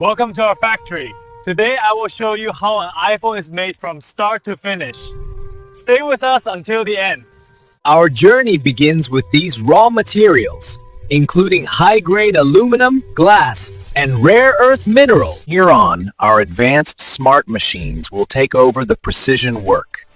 Welcome to our factory. Today I will show you how an iPhone is made from start to finish. Stay with us until the end. Our journey begins with these raw materials, including high-grade aluminum, glass, and rare earth minerals. Here on, our advanced smart machines will take over the precision work.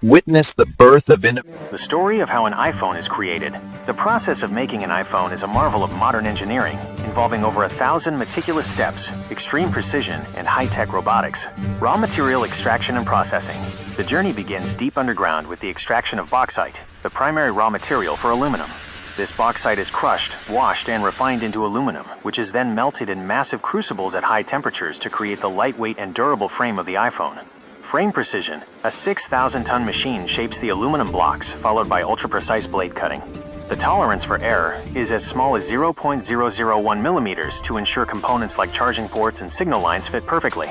Witness the birth of The story of how an iPhone is created. The process of making an iPhone is a marvel of modern engineering, involving over 1,000 meticulous steps, extreme precision, and high-tech robotics. Raw material extraction and processing. The journey begins deep underground with the extraction of bauxite, the primary raw material for aluminum. This bauxite is crushed, washed, and refined into aluminum, which is then melted in massive crucibles at high temperatures to create the lightweight and durable frame of the iPhone. Frame precision. A 6,000-ton machine shapes the aluminum blocks, followed by ultra-precise blade cutting. The tolerance for error is as small as 0.001 millimeters to ensure components like charging ports and signal lines fit perfectly.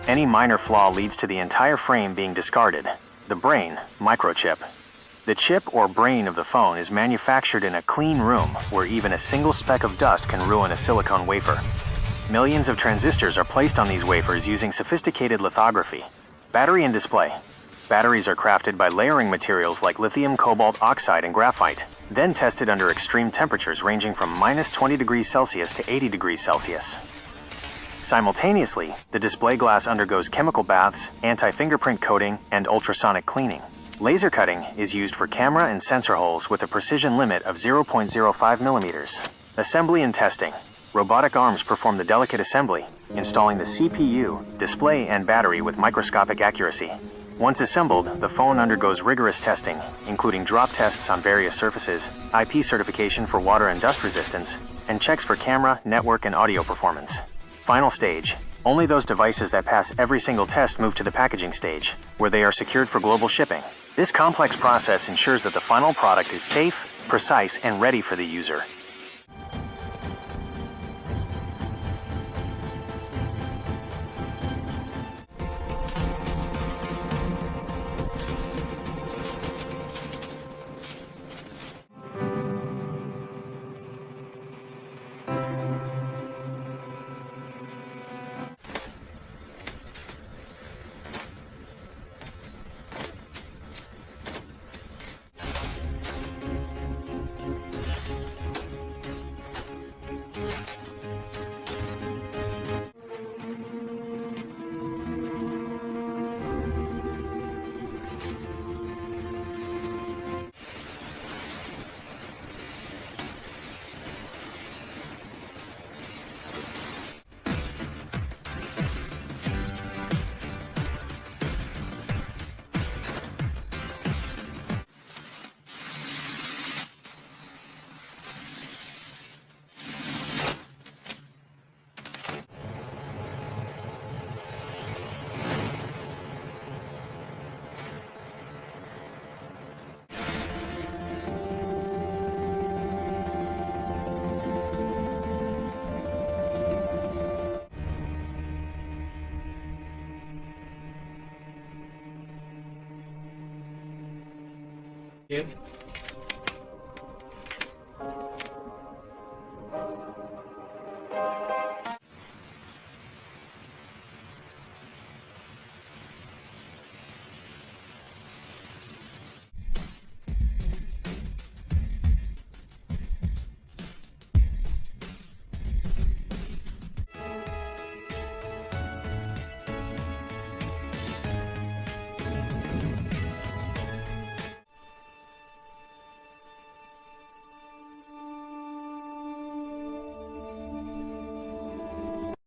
Any minor flaw leads to the entire frame being discarded. The brain, microchip. The chip or brain of the phone is manufactured in a clean room where even a single speck of dust can ruin a silicone wafer. Millions of transistors are placed on these wafers using sophisticated lithography. Battery and display. Batteries are crafted by layering materials like lithium, cobalt, oxide, and graphite, then tested under extreme temperatures ranging from -20 degrees Celsius to 80 degrees Celsius. Simultaneously, the display glass undergoes chemical baths, anti-fingerprint coating, and ultrasonic cleaning. Laser cutting is used for camera and sensor holes with a precision limit of 0.05 millimeters. Assembly and testing. Robotic arms perform the delicate assembly, installing the CPU, display, and battery with microscopic accuracy. Once assembled, the phone undergoes rigorous testing, including drop tests on various surfaces, IP certification for water and dust resistance, and checks for camera, network, and audio performance. Final stage. Only those devices that pass every single test move to the packaging stage, where they are secured for global shipping. This complex process ensures that the final product is safe, precise, and ready for the user.